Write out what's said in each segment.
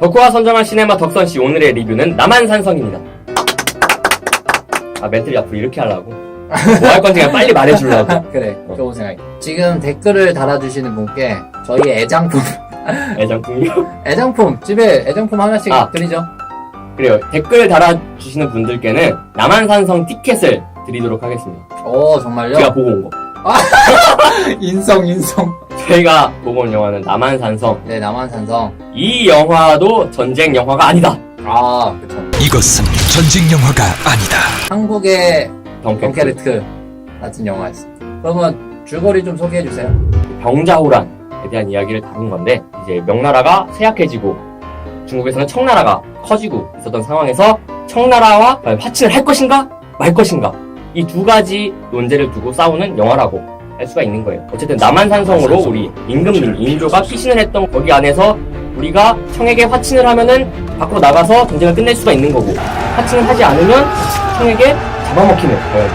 덕후가 선정한 시네마 덕선씨 오늘의 리뷰는 남한산성입니다. 멘트를 앞으로 이렇게 하려고. 뭐 할 건지 그냥 빨리 말해주려고. 그래, 좋은 생각이. 지금 댓글을 달아주시는 분께 저희 애장품 애장품이요? 집에 애장품 하나씩 드리죠. 그래요. 댓글 달아주시는 분들께는 남한산성 티켓을 드리도록 하겠습니다. 정말요? 제가 보고 온 거. 인성. 저희가 보고 온 영화는 남한산성. 네, 남한산성. 이 영화도 전쟁 영화가 아니다. 그쵸. 이것은 전쟁 영화가 아니다. 한국의 덩케르트. 같은 영화였습니다. 그러면 줄거리 좀 소개해주세요. 병자호란에 대한 이야기를 다룬 건데, 이제 명나라가 쇠약해지고 중국에서는 청나라가 커지고 있었던 상황에서 청나라와 화친을 할 것인가 말 것인가, 이 두 가지 논제를 두고 싸우는 영화라고 할 수가 있는 거예요. 어쨌든 남한산성으로 우리 임금님, 인조가 피신을 했던 거기 안에서 우리가 청에게 화친을 하면은 밖으로 나가서 전쟁을 끝낼 수가 있는 거고, 화친을 하지 않으면 청에게 잡아먹히는 거예요.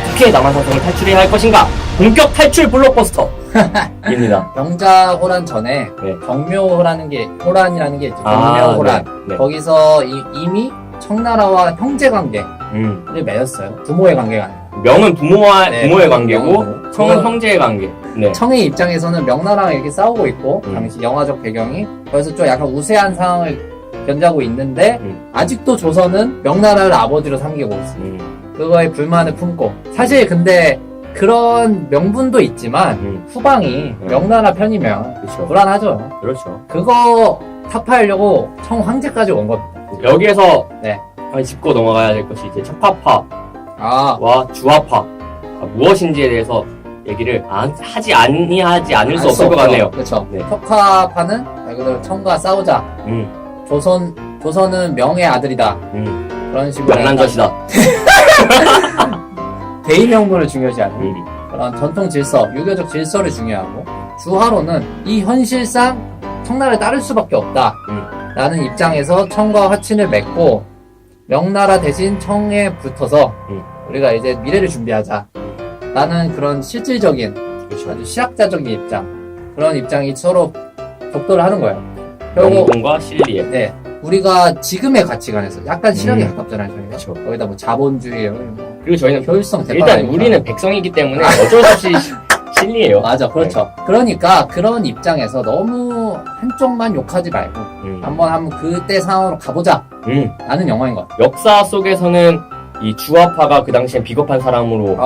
어떻게 남한산성을 탈출해야 할 것인가? 본격 탈출 블록버스터입니다. 병자호란 전에 경묘호란이라는 게 있죠. 경묘호란. 네. 거기서 이미 청나라와 형제관계를 맺었어요. 부모의 관계가 아니라. 명은 부모의 관계고, 부모. 청은 형제의 관계. 네. 청의 입장에서는 명나라랑 이렇게 싸우고 있고, 당시 영화적 배경이. 그래서 좀 약간 우세한 상황을 견자고 있는데, 아직도 조선은 명나라를 아버지로 삼기고 있습니다. 그거에 불만을 품고. 사실 근데 그런 명분도 있지만, 후방이 명나라 편이면 그렇죠. 불안하죠. 그렇죠. 그거 타파하려고 청 황제까지 온 겁니다. 여기에서 네. 짚고 넘어가야 될 것이 이제 척파파와 주화파 무엇인지에 대해서 얘기를 하지 않을 수 없을 것 같네요. 그렇죠. 네. 척파파는 말 그대로 청과 싸우자. 조선은 명의 아들이다. 그런 식으로 명란젓이다. 대의 명분을 중요시하는 그런 전통 질서, 유교적 질서를 중요하고, 주화로는 이 현실상 청나라를 따를 수밖에 없다 라는 입장에서 청과 화친을 맺고 명나라 대신 청에 붙어서 우리가 이제 미래를 준비하자 라는 그런 실질적인, 그렇죠. 아주 실학자적인 입장, 그런 입장이 서로 격돌을 하는 거예요. 명분과 실리에. 네, 우리가 지금의 가치관에서 약간 실학에 가깝잖아요. 저희가. 그렇죠. 거기다 뭐 자본주의, 그리고 저희는 효율성 일단 우리는 백성이기 때문에 어쩔 수 없이 실리예요. 맞아, 그렇죠. 네. 그러니까 그런 입장에서 너무 한쪽만 욕하지 말고 한번 그때 상황으로 가보자 라는 영화인 것 같아요. 역사 속에서는 이 주화파가 그 당시엔 비겁한 사람으로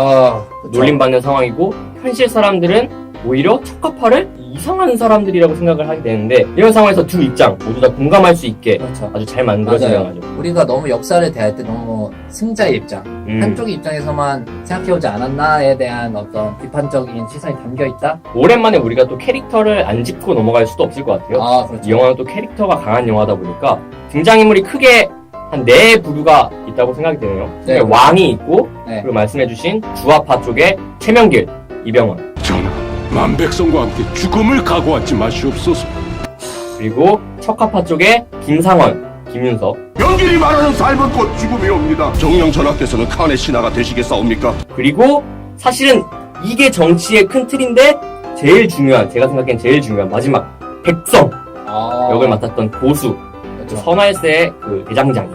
놀림받는 상황이고, 현실 사람들은 오히려 척화파를 이상한 사람들이라고 생각을 하게 되는데, 이런 상황에서 두 입장 모두 다 공감할 수 있게 그렇죠. 아주 잘 만들어진 영화죠. 우리가 너무 역사를 대할 때 너무 승자의 입장, 한쪽의 입장에서만 생각해오지 않았나에 대한 어떤 비판적인 시선이 담겨있다? 오랜만에 우리가 또 캐릭터를 안 짚고 넘어갈 수도 없을 것 같아요. 그렇죠. 이 영화는 또 캐릭터가 강한 영화다 보니까 등장인물이 크게 한 4부류가 있다고 생각이 되네요. 네. 왕이 있고, 네. 그리고 말씀해주신 주화파 쪽에 최명길, 이병헌, 전하, 만백성과 함께 죽음을 각오하지 마시옵소서. 그리고 척화파 쪽에 김상원, 김윤석, 명길이 말하는 삶은 곧 죽음이옵니다. 정령 전하께서는 칸의 신하가 되시겠사옵니까? 그리고 사실은 이게 정치의 큰 틀인데 제일 중요한, 제가 생각엔 제일 중요한 마지막 백성 역을 맡았던 고수, 그렇죠. 선활세의 그 대장장이.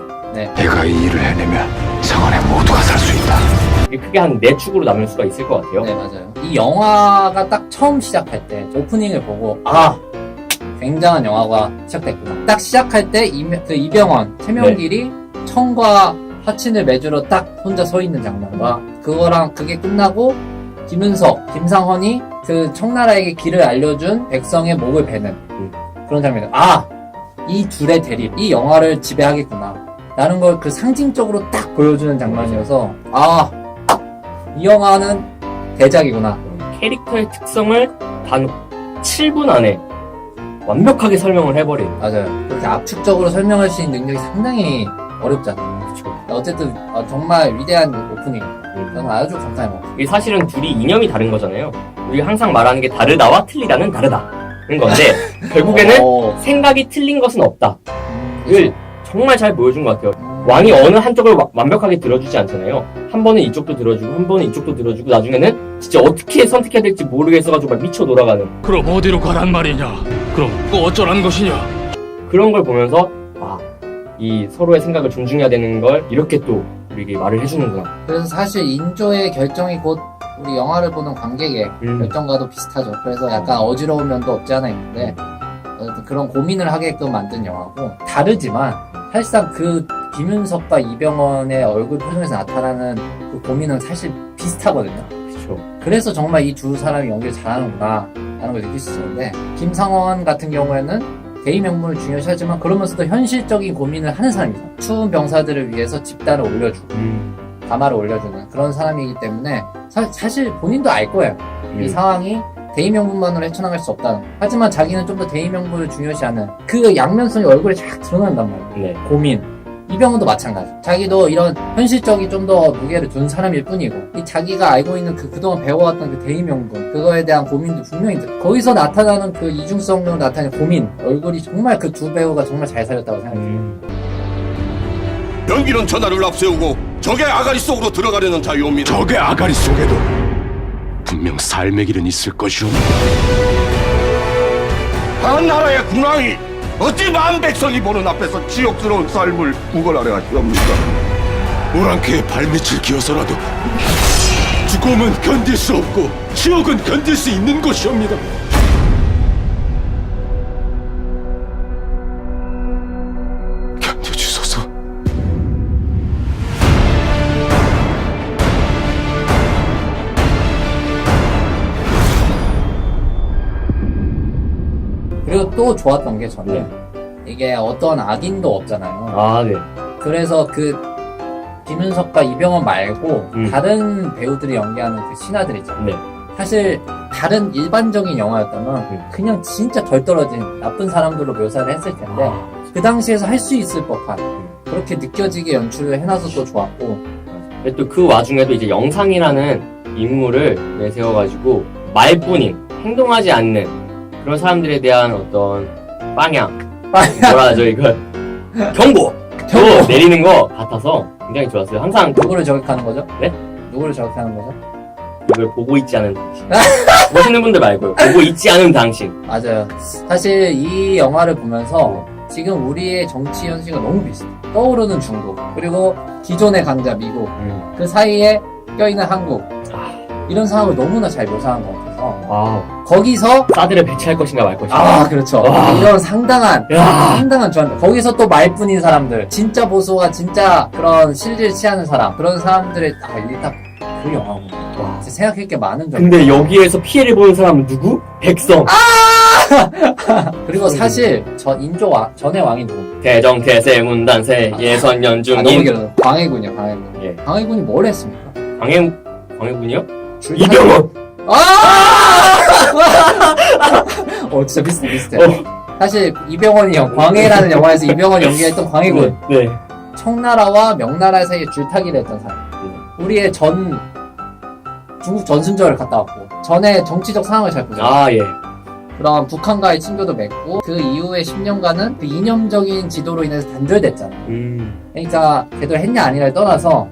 내가 이 일을 해내면 성안에 모두가 살 수 있다. 이게 크게 한 4축으로 나눌 수가 있을 것 같아요. 네, 맞아요. 이 영화가 딱 처음 시작할 때 오프닝을 보고 굉장한 영화가 시작됐구나. 딱 시작할 때 이병헌, 최명길이 청과 화친을 맺으러 딱 혼자 서 있는 장면과, 그거랑 그게 끝나고 김윤석, 김상헌이 그 청나라에게 길을 알려준 백성의 목을 베는 그런 장면. 이 둘의 대립, 이 영화를 지배하겠구나 라는 걸 그 상징적으로 딱 보여주는 장면이어서 이 영화는 대작이구나. 캐릭터의 특성을 단 7분 안에 완벽하게 설명을 해버린. 맞아요. 그렇게 압축적으로 설명할 수 있는 능력이 상당히 어렵잖아요. 그렇죠. 어쨌든 정말 위대한 오프닝. 저는 아주 감탄해 먹었어요. 이게 사실은 둘이 이념이 다른 거잖아요. 우리가 항상 말하는 게 다르다와 틀리다는 다르다는 건데 결국에는 생각이 틀린 것은 없다. 를 정말 잘 보여준 것 같아요. 왕이 어느 한쪽을 완벽하게 들어주지 않잖아요. 한 번은 이쪽도 들어주고 한 번은 이쪽도 들어주고 나중에는 진짜 어떻게 선택해야 될지 모르겠어가지고 막 미쳐 돌아가는. 그럼 어디로 가란 말이냐? 그럼 또 어쩌란 것이냐? 그런 걸 보면서 이 서로의 생각을 존중해야 되는 걸 이렇게 또 우리에게 말을 해주는구나. 그래서 사실 인조의 결정이 곧 우리 영화를 보는 관객의 결정과도 비슷하죠. 그래서 약간 어지러운 면도 없지 않아 있는데 어쨌든 그런 고민을 하게끔 만든 영화고, 다르지만 사실상 그 김윤석과 이병헌의 얼굴 표정에서 나타나는 그 고민은 사실 비슷하거든요. 그렇죠. 그래서 정말 이 두 사람이 연기를 잘하는구나 라는 걸 느낄 수 있었는데, 김상원 같은 경우에는 대의 명분을 중요시하지만 그러면서도 현실적인 고민을 하는 사람이죠. 추운 병사들을 위해서 집단을 올려주고 가마를 올려주는 그런 사람이기 때문에 사실 본인도 알 거예요. 이 상황이 대의 명분만으로 헤쳐나갈 수 없다는 거. 하지만 자기는 좀 더 대의 명분을 중요시하는 그 양면성이 얼굴에 쫙 드러난단 말이에요. 네. 고민. 이병헌도 마찬가지. 자기도 이런 현실적이 좀 더 무게를 둔 사람일 뿐이고, 이 자기가 알고 있는 그동안 배워왔던 그 대의 명분, 그거에 대한 고민도 분명히 들어요. 거기서 나타나는 그 이중성으로 나타나는 고민, 얼굴이 정말 그 두 배우가 정말 잘 살렸다고 생각해요. 연기는 전하를 앞세우고 적의 아가리 속으로 들어가려는 자유옵니다. 적의 아가리 속에도 분명 삶의 길은 있을 것이옵니다. 한 나라의 군왕이 어찌 만 백성이 보는 앞에서 지옥스러운 삶을 구걸하려 하시옵니까? 오랑캐의 발밑을 기어서라도 죽음은 견딜 수 없고 지옥은 견딜 수 있는 것이옵니다. 견뎌주소서. 그리고 또 좋았던 게 저는 이게 어떤 악인도 없잖아요. 네. 그래서 그 김윤석과 이병헌 말고 다른 배우들이 연기하는 그 신하들 있잖아요. 네. 사실 다른 일반적인 영화였다면 그냥 진짜 덜 떨어진 나쁜 사람들로 묘사를 했을 텐데 그 당시에서 할 수 있을 법한 그렇게 느껴지게 연출을 해놔서 또 좋았고, 또 그 와중에도 이제 영상이라는 인물을 내세워가지고 말뿐인 행동하지 않는 그런 사람들에 대한 어떤 뭐라 하죠 이걸 경고 내리는 거 같아서 굉장히 좋았어요. 항상 누구를 저격하는 거죠? 네? 누구를 저격하는 거죠? 이걸 보고 있지 않은 당신. 보시는 분들 말고요. 보고 있지 않은 당신. 맞아요. 사실 이 영화를 보면서 지금 우리의 정치 현실과 너무 비슷해. 떠오르는 중국, 그리고 기존의 강자 미국, 그 사이에 껴있는 한국, 이런 상황을 너무나 잘 묘사한 것 같아서 거기서 사드를 배치할 것인가 말 것인가. 그렇죠. 와. 이런 상당한 조합. 거기서 또 말뿐인 사람들, 진짜 보수와 진짜 그런 실질 취하는 사람, 그런 사람들의 이게 딱 그 영화구나. 생각할 게 많은 점. 근데 여기에서 피해를 보는 사람은 누구? 백성. 그리고 사실 전의 왕이 누구? 대정, 태세, 문단세, 예선, 연중, 너무 길어. 광해군이요, 광해군. 예. 광해군이 뭘 했습니까? 광해군이요? 줄타기. 이병헌! 진짜 비슷해. 사실 이병헌이 광해라는 영화에서 이병헌이 연기했던 광해군. 네. 청나라와 명나라 사이에 줄타기를 했던 사람. 우리의 중국 전순절을 갔다 왔고, 전에 정치적 상황을 잘 보잖아요. 예. 그럼 북한과의 친교도 맺고, 그 이후에 10년간은 그 이념적인 지도로 인해서 단절됐잖아. 그러니까 제대로 했냐 아니냐를 떠나서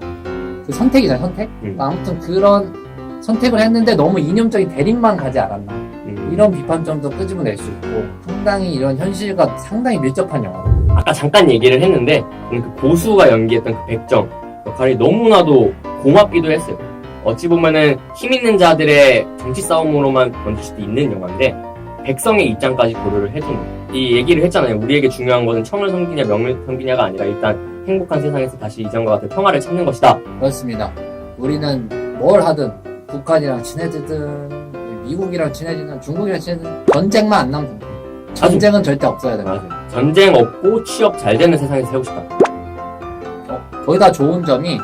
그 선택이잖아, 선택. 아무튼 그런 선택을 했는데 너무 이념적인 대립만 가지 않았나. 이런 비판점도 끄집어낼 수 있고, 상당히 이런 현실과 상당히 밀접한 영화다. 아까 잠깐 얘기를 했는데 그 고수가 연기했던 그 백정 역할이 너무나도 고맙기도 했어요. 어찌 보면은 힘 있는 자들의 정치 싸움으로만 던질 수도 있는 영화인데 백성의 입장까지 고려를 해주는, 이 얘기를 했잖아요. 우리에게 중요한 것은 청을 섬기냐 명을 섬기냐가 아니라 일단 행복한 세상에서 다시 이전과 같은 평화를 찾는 것이다. 그렇습니다. 우리는 뭘 하든 북한이랑 친해지든 미국이랑 친해지든 중국이랑 친해지든 전쟁만 안 나면 됩니다. 전쟁은 절대 없어야 됩니다. 맞아요. 전쟁 없고 취업 잘 되는 세상에서 살고 싶다. 거기다 좋은 점이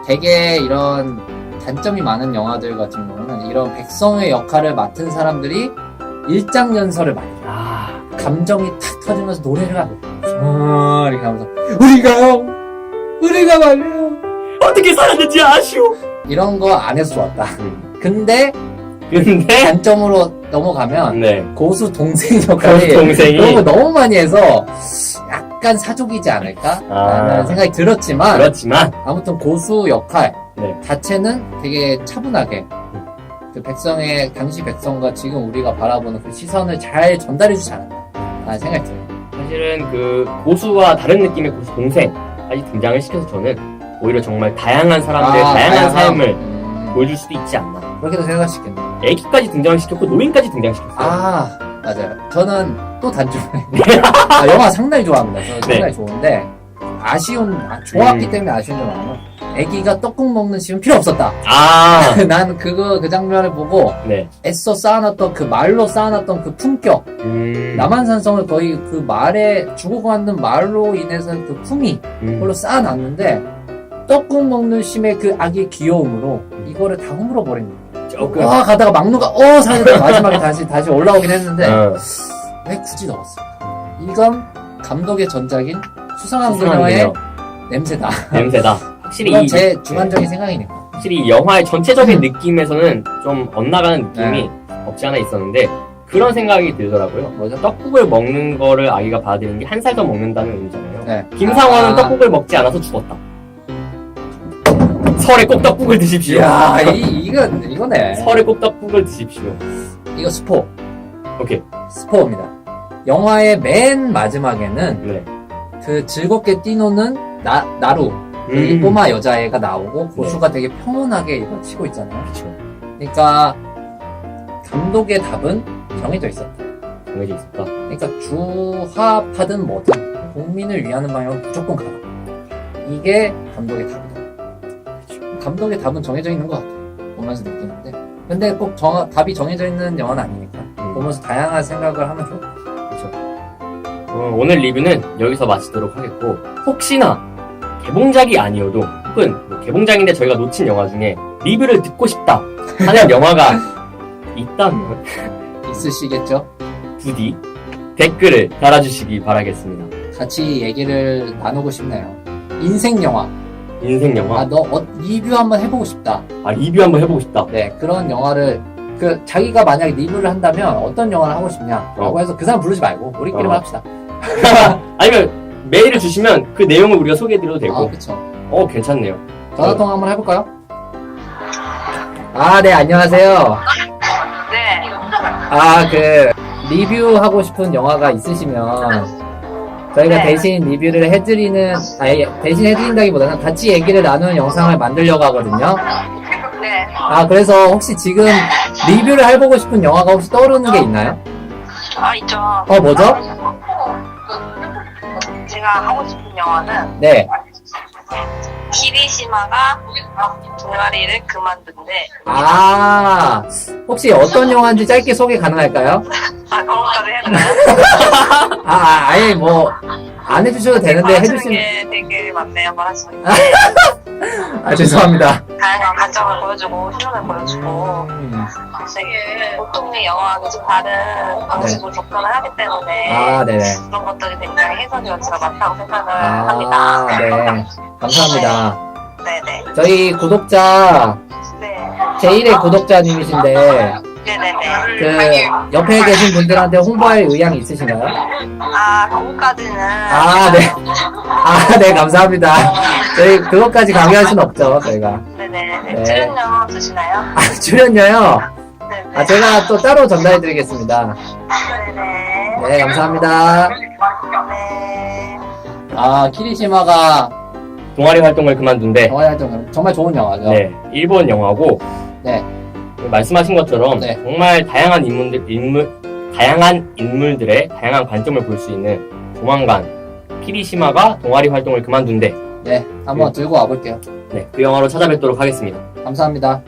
되게 이런 단점이 많은 영화들 같은 경우는 이런 백성의 역할을 맡은 사람들이 일장연설을 많이 해요. 감정이 탁 터지면서 노래를 하고 이렇게 하면서 우리가 말이에요 어떻게 살았는지 아시오. 이런 거 안 해서 좋았다. 근데 단점으로 넘어가면 네. 고수 동생 역할이 고수 동생이 그런 거 너무 많이 해서 약간 사족이지 않을까? 라는 생각이 들었지만 아무튼 고수 역할 자체는 되게 차분하게 그 당시 백성과 지금 우리가 바라보는 그 시선을 잘 전달해주지 않았나 라는 생각이 들어요. 사실은 그 고수와 다른 느낌의 고수 동생까지 등장을 시켜서 저는 오히려 정말 다양한 사람들의 다양한 삶을 보여줄 수도 있지 않나. 그렇게도 생각할 수 있겠네요. 애기까지 등장시켰고 노인까지 등장시켰어요. 맞아요. 저는 또 단점이 영화 상당히 좋아합니다. 저는 상당히 좋은데 좋았기 때문에 아쉬운 점 많아요. 애기가 떡국 먹는 씬은 필요 없었다. 난 그 장면을 보고 네. 애써 쌓아놨던 그 말로 쌓아놨던 그 품격, 남한산성을 거의 그 말에 죽어가는 말로 인해서 그 품위 그걸로 쌓아놨는데 떡국 먹는 씬의 그 아기의 귀여움으로 이거를 다 허물어 버린 거예요. 가다가 막루가 사실 마지막에 다시 올라오긴 했는데 왜 굳이 넣었을까? 이건 감독의 전작인 수상한 그녀의 냄새다. 확실히 이건 제 주관적인 생각이니까. 확실히 이 영화의 전체적인 느낌에서는 좀 엇나가는 느낌이 없지 않아 있었는데 그런 생각이 들더라고요. 뭐죠? 떡국을 먹는 거를 아기가 받아들이는 게 한 살 더 먹는다는 의미잖아요. 네. 김상원은 떡국을 먹지 않아서 죽었다. 설에 꼭 떡국을 드십시오. 이야, 이거네. 설에 꼭 떡국을 드십시오. 이거 스포. 오케이. 스포입니다. 영화의 맨 마지막에는 네. 그 즐겁게 뛰노는 나루. 이 꼬마 여자애가 나오고 고수가 되게 평온하게 이거 치고 있잖아요. 그렇죠. 그러니까 감독의 답은 정해져 있었다. 정해져 있었다. 그러니까 주화파든 뭐든 국민을 위하는 방향으로 무조건 가라. 이게 감독의 답이다. 감독의 답은 정해져 있는 것 같아요. 보면서 느끼는데. 근데 꼭 답이 정해져 있는 영화는 아니니까. 보면서 다양한 생각을 하면 좋을 것 같아요. 그렇죠. 오늘 리뷰는 여기서 마치도록 하겠고 혹시나 개봉작이 아니어도 혹은 뭐 개봉작인데 저희가 놓친 영화 중에 리뷰를 듣고 싶다 하는 영화가 있다면 있으시겠죠? 부디 댓글을 달아주시기 바라겠습니다. 같이 얘기를 나누고 싶네요. 인생 영화. 인생 영화? 리뷰 한번 해보고 싶다. 리뷰 한번 해보고 싶다. 네, 그런 영화를 자기가 만약에 리뷰를 한다면 어떤 영화를 하고 싶냐라고 해서 그 사람 부르지 말고 우리끼리만 합시다. 아니면 메일을 주시면 그 내용을 우리가 소개해드려도 되고. 그쵸. 괜찮네요. 전화통화 한번 해볼까요? 네, 안녕하세요. 네. 리뷰하고 싶은 영화가 있으시면 저희가 대신 리뷰를 대신 해드린다기보다는 같이 얘기를 나누는 영상을 만들려고 하거든요. 네. 그래서 혹시 지금 리뷰를 해보고 싶은 영화가 혹시 떠오르는 게 있나요? 있죠. 뭐죠? 제가 하고 싶은 영화는 네. 키리시마가 동아리를 그만둔대. 혹시 어떤 영화인지 짧게 소개 가능할까요? 그런 것까지 해드려요? 아예 안 해주셔도 되는데 해주시면. 게 되게 많네요, 말하시는 게. 죄송합니다. 다양한 관점을 보여주고, 실험을 보여주고, 되게 보통의 영화는 좀 다른 방식으로 접근을 하기 때문에, 네네. 그런 것들이 굉장히 해석의 여지가 많다고 생각을 합니다. 네. 감사합니다. 네네. 저희 구독자, 네. 제1의 구독자님이신데, 네네네. 옆에 계신 분들한테 홍보할 의향이 있으신가요? 그거까지는. 네, 감사합니다. 저희 그것까지 강요할 순 없죠, 저희가. 네네. 네. 출연료 주시나요? 출연료요? 네네. 제가 또 따로 전달해드리겠습니다. 네네. 네, 감사합니다. 네. 키리시마가 동아리 활동을 그만둔데 정말 좋은 영화죠. 네, 일본 영화고 네. 말씀하신 것처럼 네. 정말 다양한 인물들의 다양한 관점을 볼 수 있는 조만간 키리시마가 동아리 활동을 그만둔데 네, 한번 들고 와볼게요. 네, 그 영화로 찾아뵙도록 하겠습니다. 감사합니다.